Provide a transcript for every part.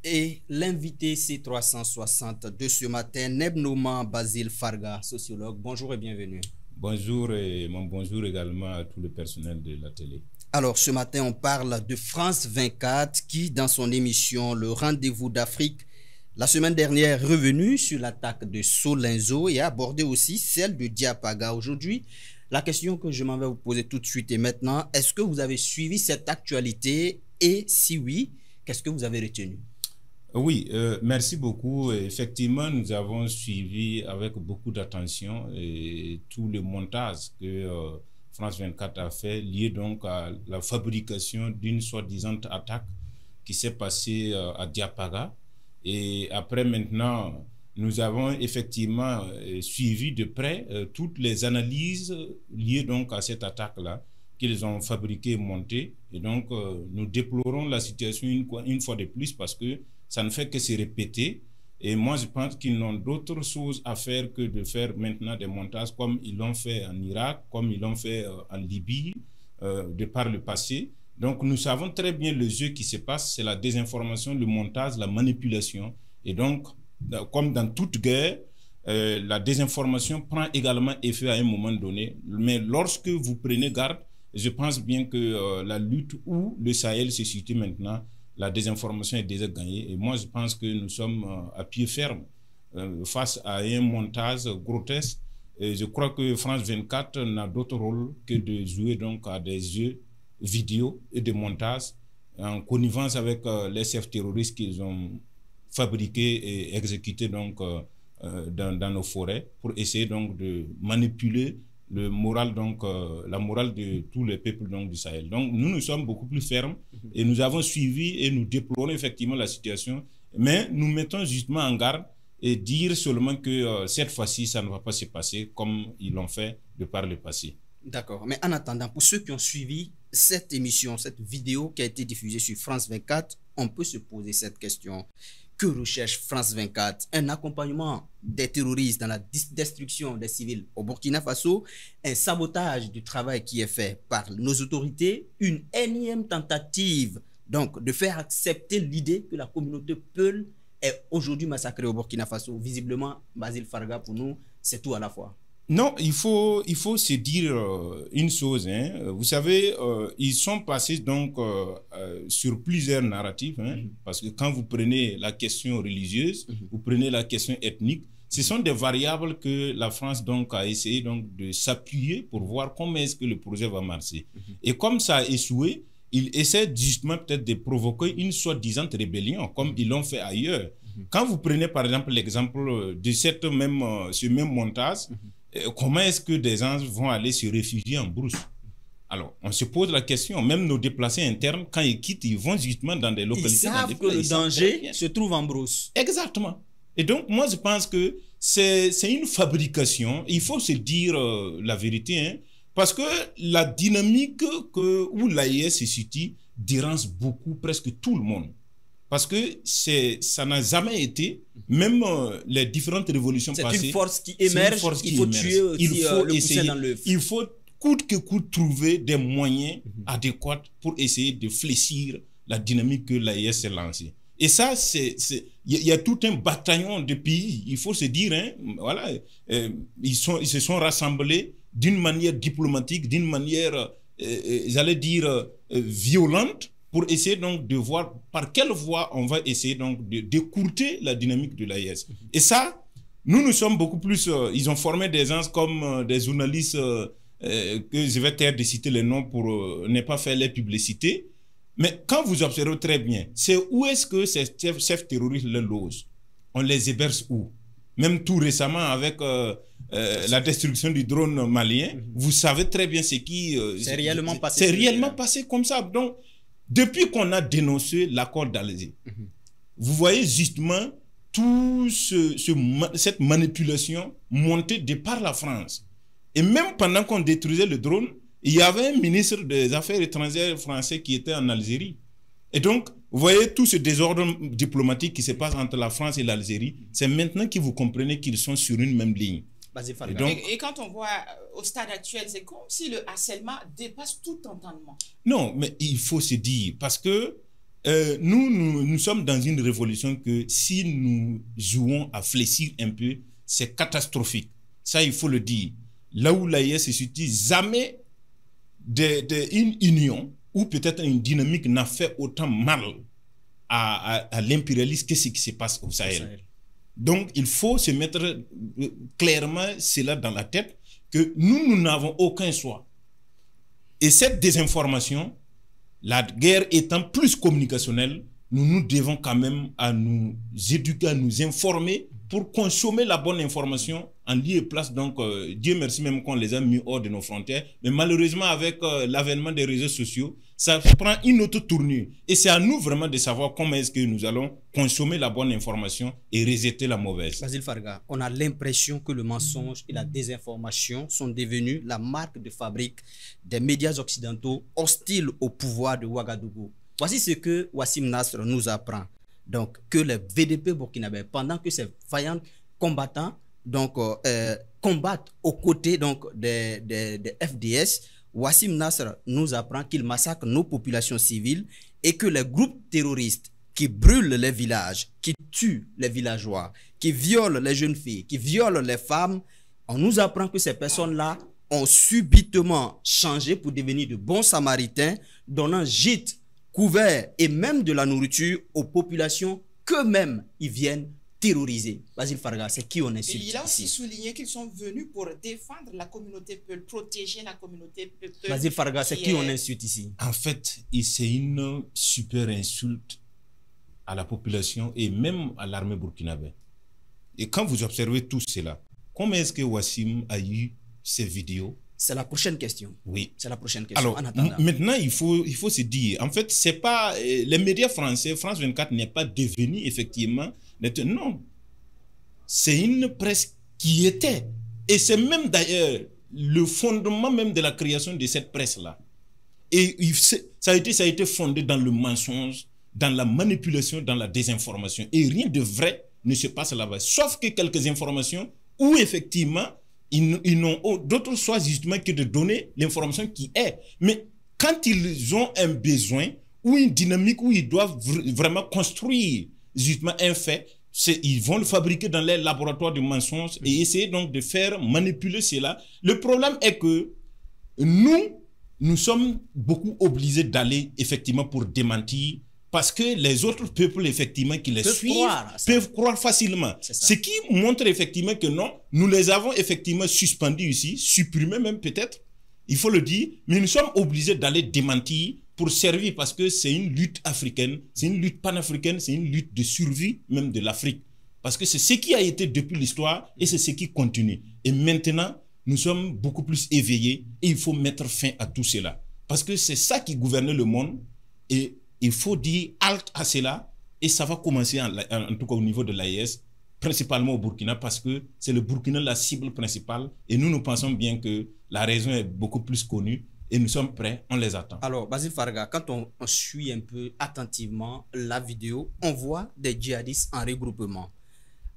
Et l'invité C360 de ce matin, Nebnouma Basile Farga, sociologue. Bonjour et bienvenue. Bonjour et mon bonjour également à tout le personnel de la télé. Alors ce matin, on parle de France 24 qui, dans son émission Le Rendez-vous d'Afrique, la semaine dernière, est revenu sur l'attaque de Solinzo et a abordé aussi celle de Diapaga. Aujourd'hui, la question que je m'en vais vous poser tout de suite et maintenant, est-ce que vous avez suivi cette actualité et si oui, qu'est-ce que vous avez retenu? Oui, merci beaucoup. Effectivement, nous avons suivi avec beaucoup d'attention tout le montage que France 24 a fait, lié donc à la fabrication d'une soi-disant attaque qui s'est passée à Diapaga. Et après maintenant, nous avons effectivement suivi de près toutes les analyses liées donc à cette attaque-là qu'ils ont fabriquée et montée. Et donc, nous déplorons la situation une fois de plus parce que ça ne fait que se répéter. Et moi, je pense qu'ils n'ont d'autres choses à faire que de faire maintenant des montages comme ils l'ont fait en Irak, comme ils l'ont fait en Libye, de par le passé. Donc, nous savons très bien le jeu qui se passe, c'est la désinformation, le montage, la manipulation. Et donc, comme dans toute guerre, la désinformation prend également effet à un moment donné. Mais lorsque vous prenez garde, je pense bien que la lutte où le Sahel se situe maintenant, la désinformation est déjà gagnée. Et moi, je pense que nous sommes à pied ferme face à un montage grotesque. Et je crois que France 24 n'a d'autre rôle que de jouer donc à des jeux vidéo et de montage en connivence avec les chefs terroristes qu'ils ont fabriqués et exécutés donc, dans nos forêts pour essayer donc de manipuler le moral donc la morale de tous les peuples donc du Sahel. Donc nous sommes beaucoup plus fermes et nous avons suivi et nous déplorons effectivement la situation, mais nous mettons justement en garde et dire seulement que cette fois-ci ça ne va pas se passer comme ils l'ont fait de par le passé. D'accord, mais en attendant, pour ceux qui ont suivi cette émission, cette vidéo qui a été diffusée sur France 24, on peut se poser cette question. Que recherche France 24? Un accompagnement des terroristes dans la destruction des civils au Burkina Faso, un sabotage du travail qui est fait par nos autorités, une énième tentative donc de faire accepter l'idée que la communauté Peul est aujourd'hui massacrée au Burkina Faso. Visiblement, Basile Farga, pour nous, c'est tout à la fois. Non, il faut se dire une chose. Hein. Vous savez, ils sont passés donc sur plusieurs narratifs. Hein, parce que quand vous prenez la question religieuse, vous prenez la question ethnique, ce sont des variables que la France donc a essayé donc de s'appuyer pour voir comment est-ce que le projet va marcher. Et comme ça a échoué, ils essaient justement peut-être de provoquer une soi-disant rébellion, comme ils l'ont fait ailleurs. Quand vous prenez par exemple l'exemple de ce même montage, comment est-ce que des gens vont aller se réfugier en brousse? Alors, on se pose la question, même nos déplacés internes, quand ils quittent, ils vont justement dans des localités. Ils savent que le danger se trouve en brousse. Exactement. Et donc, moi, je pense que c'est une fabrication. Il faut se dire la vérité, hein, parce que la dynamique où l'AIS se situe dérange beaucoup, presque tout le monde. Parce que ça n'a jamais été, même les différentes révolutions passées. C'est une force qui émerge, il faut tuer aussi le poussin dans l'œuf. Il faut coûte que coûte trouver des moyens adéquats pour essayer de fléchir la dynamique que l'AIS s'est lancée. Et ça, il y a tout un bataillon de pays, il faut se dire, hein, voilà, ils se sont rassemblés d'une manière diplomatique, d'une manière, j'allais dire, violente, pour essayer donc de voir par quelle voie on va essayer donc d'écourter la dynamique de l'AIS. Et ça, nous sommes beaucoup plus... ils ont formé des gens comme des journalistes que je vais taire de citer les noms pour ne pas faire les publicités. Mais quand vous observez très bien, c'est où est-ce que ces chefs terroristes les logent? On les héberge où? Même tout récemment avec la destruction du drone malien, vous savez très bien ce qui... c'est réellement passé. C'est réellement passé comme ça. Donc, depuis qu'on a dénoncé l'accord d'Alger, vous voyez justement toute cette manipulation montée de par la France. Et même pendant qu'on détruisait le drone, il y avait un ministre des Affaires étrangères français qui était en Algérie. Et donc, vous voyez tout ce désordre diplomatique qui se passe entre la France et l'Algérie. C'est maintenant que vous comprenez qu'ils sont sur une même ligne. Et quand on voit au stade actuel, c'est comme si le harcèlement dépasse tout entendement. Non, mais il faut se dire, parce que nous sommes dans une révolution que si nous jouons à fléchir un peu, c'est catastrophique. Ça, il faut le dire. Là où l'AIS se situe, jamais une union ou peut-être une dynamique n'a fait autant mal à l'impérialisme que ce qui se passe au Sahel. Donc, il faut se mettre clairement cela dans la tête, que nous n'avons aucun choix. Et cette désinformation, la guerre étant plus communicationnelle, nous devons quand même à nous éduquer, à nous informer pour consommer la bonne information en lieu et place. Donc, Dieu merci même qu'on les a mis hors de nos frontières. Mais malheureusement, avec l'avènement des réseaux sociaux, ça prend une autre tournure. Et c'est à nous vraiment de savoir comment est-ce que nous allons consommer la bonne information et rejeter la mauvaise. Basile Farga, on a l'impression que le mensonge et la désinformation sont devenus la marque de fabrique des médias occidentaux hostiles au pouvoir de Ouagadougou. Voici ce que Wassim Nasr nous apprend. Donc, que les VDP burkinabés, pendant que ces vaillants combattants combattent aux côtés des FDS, Wassim Nasr nous apprend qu'ils massacrent nos populations civiles et que les groupes terroristes qui brûlent les villages, qui tuent les villageois, qui violent les jeunes filles, qui violent les femmes, on nous apprend que ces personnes-là ont subitement changé pour devenir de bons samaritains, donnant gîte, couvert et même de la nourriture aux populations qu'eux-mêmes ils viennent terroriser. Basile Farga, c'est qui on insulte ici? Il a aussi souligné qu'ils sont venus pour défendre la communauté Peul, protéger la communauté Peul. Basile Farga, c'est qui on insulte ici? En fait, c'est une super insulte à la population et même à l'armée burkinabé. Et quand vous observez tout cela, comment est-ce que Wassim a eu ces vidéos? C'est la prochaine question. Oui. C'est la prochaine question. Alors, maintenant, il faut se dire, en fait, c'est pas les médias français, France 24 n'est pas devenu effectivement, non. C'est une presse qui était. Et c'est même d'ailleurs le fondement même de la création de cette presse-là. Et ça a été fondé dans le mensonge, dans la manipulation, dans la désinformation. Et rien de vrai ne se passe là-bas. Sauf que quelques informations où effectivement, ils n'ont d'autre choix justement que de donner l'information qui est. Mais quand ils ont un besoin ou une dynamique où ils doivent vraiment construire justement un fait, ils vont le fabriquer dans les laboratoires de mensonges et essayer donc de faire manipuler cela. Le problème est que nous sommes beaucoup obligés d'aller effectivement pour démentir, parce que les autres peuples, effectivement, qui les suivent, peuvent croire facilement. Ce qui montre effectivement que non, nous les avons effectivement suspendus ici, supprimés même peut-être, il faut le dire, mais nous sommes obligés d'aller démentir pour servir, parce que c'est une lutte africaine, c'est une lutte panafricaine, c'est une lutte de survie même de l'Afrique. Parce que c'est ce qui a été depuis l'histoire et c'est ce qui continue. Et maintenant, nous sommes beaucoup plus éveillés et il faut mettre fin à tout cela. Parce que c'est ça qui gouverne le monde et il faut dire halte à cela et ça va commencer en tout cas au niveau de l'AES, principalement au Burkina, parce que c'est le Burkina la cible principale et nous pensons bien que la raison est beaucoup plus connue et nous sommes prêts, on les attend. Alors, Basile Farga, quand on suit un peu attentivement la vidéo, on voit des djihadistes en regroupement.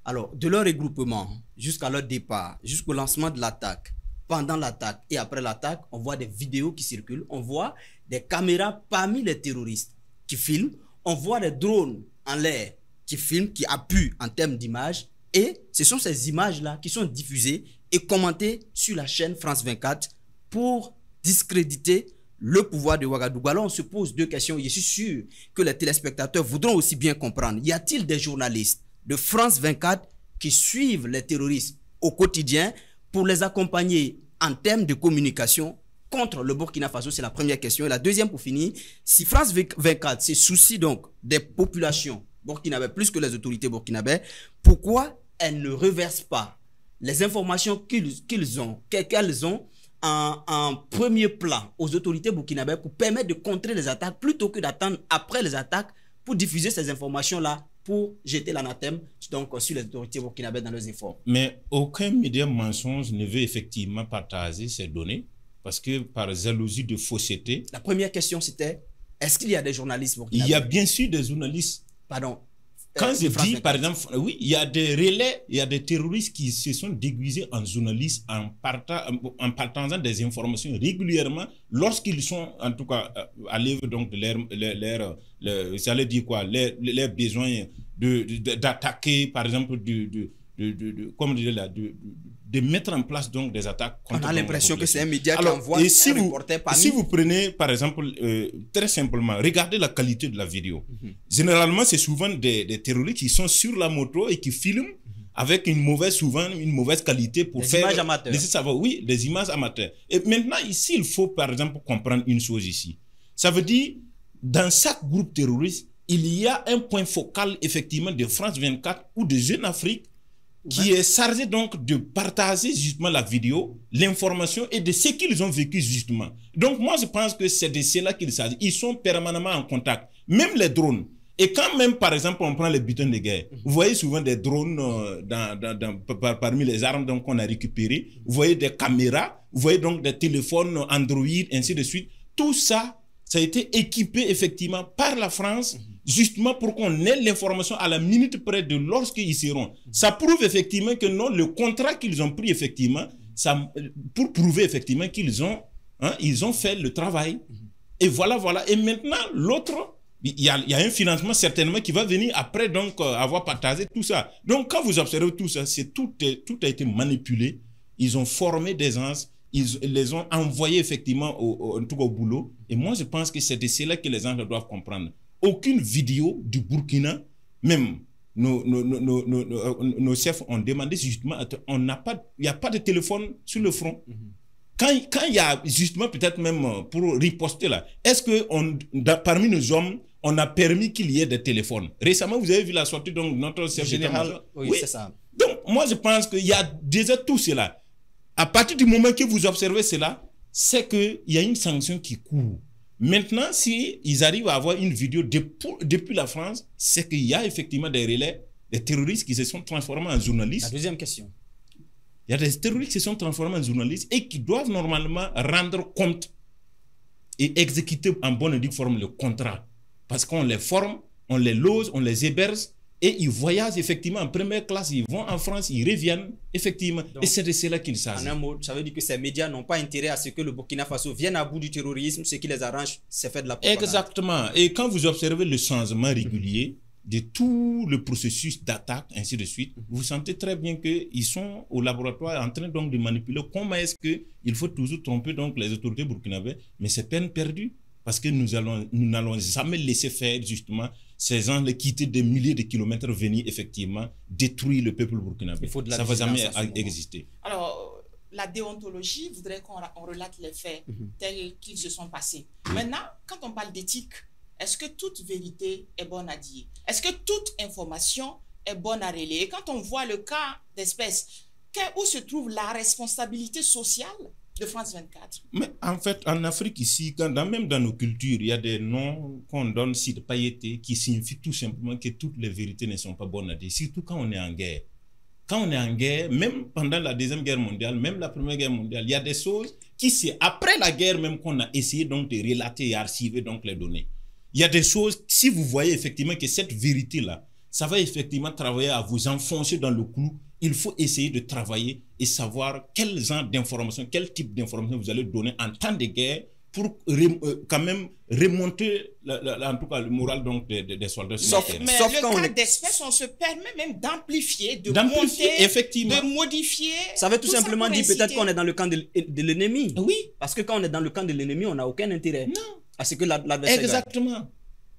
Alors, de leur regroupement jusqu'à leur départ, jusqu'au lancement de l'attaque, pendant l'attaque et après l'attaque, on voit des vidéos qui circulent, on voit des caméras parmi les terroristes qui filment, on voit des drones en l'air qui filment, qui appuient en termes d'images, et ce sont ces images-là qui sont diffusées et commentées sur la chaîne France 24 pour discréditer le pouvoir de Ouagadougou. Alors on se pose deux questions, je suis sûr que les téléspectateurs voudront aussi bien comprendre. Y a-t-il des journalistes de France 24 qui suivent les terroristes au quotidien pour les accompagner en termes de communication contre le Burkina Faso? C'est la première question. Et la deuxième, pour finir, si France 24 se soucie donc des populations burkinabées plus que les autorités burkinabées, pourquoi elles ne reversent pas les informations qu'elles ont en premier plan aux autorités burkinabées pour permettre de contrer les attaques plutôt que d'attendre après les attaques pour diffuser ces informations-là pour jeter l'anathème donc sur les autorités burkinabées dans leurs efforts? Mais aucun média mensonge ne veut effectivement partager ces données parce que par jalousie de fausseté. La première question c'était, est-ce qu'il y a des journalistes burkinabés? Il y a bien sûr des journalistes. Pardon, Quand je France dis, 24. par exemple, oui, il y a des relais, il y a des terroristes qui se sont déguisés en journalistes en partageant des informations régulièrement lorsqu'ils sont, en tout cas, à l'œuvre donc de j'allais dire quoi, les besoins d'attaquer, par exemple, comme dire là, de mettre en place donc des attaques contre. On a l'impression que c'est un média Alors, qui envoie un reporter parmi. Si vous prenez, par exemple, très simplement, regardez la qualité de la vidéo. Généralement, c'est souvent des terroristes qui sont sur la moto et qui filment avec souvent une mauvaise qualité pour faire... Des images amateurs. Oui, des images amateurs. Et maintenant, ici, il faut, par exemple, comprendre une chose ici. Ça veut dire, dans chaque groupe terroriste, il y a un point focal, effectivement, de France 24 ou de Jeune Afrique qui est chargé donc de partager justement la vidéo, l'information et de ce qu'ils ont vécu justement. Donc moi je pense que c'est de cela qu'il s'agit. Ils sont permanemment en contact. Même les drones. Et quand même par exemple on prend les butins de guerre, vous voyez souvent des drones parmi les armes qu'on a récupérées. Vous voyez des caméras, vous voyez donc des téléphones Android, ainsi de suite. Tout ça, ça a été équipé effectivement par la France justement pour qu'on ait l'information à la minute près de lorsqu'ils seront. Ça prouve effectivement que non, le contrat qu'ils ont pris effectivement, pour prouver effectivement qu'ils ont, ils ont fait le travail. Et voilà. Et maintenant, l'autre, il y a un financement certainement qui va venir après donc avoir partagé tout ça. Donc quand vous observez tout ça, tout a été manipulé. Ils ont formé des gens. Ils les ont envoyés effectivement en tout cas au boulot. Et moi, je pense que c'est de cela que les gens doivent comprendre. Aucune vidéo du Burkina, même nos chefs ont demandé justement, il n'y a pas de téléphone sur le front. Quand il y a justement peut-être même pour riposter là, est-ce que parmi nos hommes, on a permis qu'il y ait des téléphones? Récemment, vous avez vu la sortie de notre chef général. Oui, c'est ça. Donc, moi, je pense qu'il y a déjà tout cela. À partir du moment que vous observez cela, c'est qu'il y a une sanction qui court. Maintenant, s'ils arrivent à avoir une vidéo depuis la France, c'est qu'il y a effectivement des relais, des terroristes qui se sont transformés en journalistes. La deuxième question. Il y a des terroristes qui se sont transformés en journalistes et qui doivent normalement rendre compte et exécuter en bonne et due forme le contrat. Parce qu'on les forme, on les loge, on les héberge et ils voyagent effectivement en première classe, ils vont en France, ils reviennent effectivement. Donc, et c'est de cela qu'il s'agit. En un mot, ça veut dire que ces médias n'ont pas intérêt à ce que le Burkina Faso vienne à bout du terrorisme. Ce qui les arrange, c'est faire de la propagande. Exactement. Et quand vous observez le changement régulier de tout le processus d'attaque, ainsi de suite, vous sentez très bien qu'ils sont au laboratoire en train donc de manipuler. Comment est-ce qu'il faut toujours tromper donc les autorités burkinabées? Mais c'est peine perdue. Parce que nous n'allons jamais laisser faire justement ces gens les quitter des milliers de kilomètres venir effectivement détruire le peuple burkinabé. Ça ne va jamais exister. Alors, la déontologie voudrait qu'on relate les faits tels qu'ils se sont passés. Maintenant, quand on parle d'éthique, est-ce que toute vérité est bonne à dire? Est-ce que toute information est bonne à relayer? Et quand on voit le cas d'espèce, où se trouve la responsabilité sociale de France 24? Mais en fait, en Afrique ici, même dans nos cultures, il y a des noms qu'on donne de pailletés qui signifient tout simplement que toutes les vérités ne sont pas bonnes à dire, surtout quand on est en guerre. Quand on est en guerre, même pendant la Deuxième Guerre mondiale, même la Première Guerre mondiale, il y a des choses qui, c'est après la guerre même qu'on a essayé donc de relater et archiver donc les données. Il y a des choses, si vous voyez effectivement que cette vérité-là, ça va effectivement travailler à vous enfoncer dans le clou, il faut essayer de travailler et savoir quel genre d'informations, quel type d'informations vous allez donner en temps de guerre pour quand même remonter en tout cas le moral donc des soldats. Mais le cas d'espèce, on se permet même d'amplifier, de monter, effectivement, de modifier. Ça veut tout simplement dire peut-être qu'on est dans le camp de l'ennemi. Oui. Parce que quand on est dans le camp de l'ennemi, on n'a aucun intérêt à ce que l'adversaire exactement. Gagne.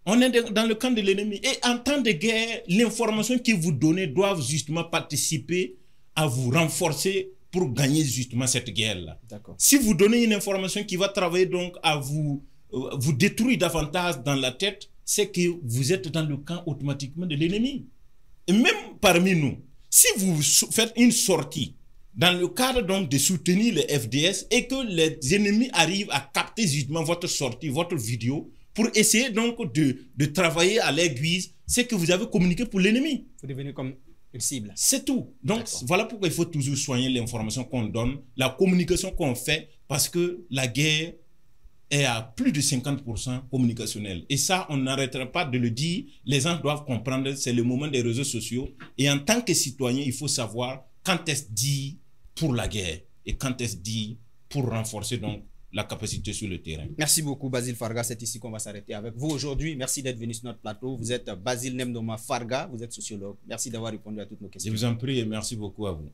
On est dans le camp de l'ennemi. Et en temps de guerre, l'information que vous donnez doivent justement participer à vous renforcer pour gagner justement cette guerre-là. Si vous donnez une information qui va travailler donc à vous détruire davantage dans la tête, c'est que vous êtes dans le camp automatiquement de l'ennemi. Et même parmi nous, si vous faites une sortie dans le cadre donc de soutenir les FDS et que les ennemis arrivent à capter justement votre sortie, votre vidéo, pour essayer donc de travailler à l'aiguise, c'est que vous avez communiqué pour l'ennemi. Vous devenez comme une cible. C'est tout. Donc voilà pourquoi il faut toujours soigner l'information qu'on donne, la communication qu'on fait, parce que la guerre est à plus de 50% communicationnel. Et ça, on n'arrêtera pas de le dire. Les gens doivent comprendre, c'est le moment des réseaux sociaux. Et en tant que citoyen, il faut savoir quand est-ce dit pour la guerre et quand est-ce dit pour renforcer donc la capacité sur le terrain. Merci beaucoup, Basile Farga. C'est ici qu'on va s'arrêter avec vous aujourd'hui. Merci d'être venu sur notre plateau. Vous êtes Basile Nemdoma Farga, vous êtes sociologue. Merci d'avoir répondu à toutes nos questions. Je vous en prie et merci beaucoup à vous.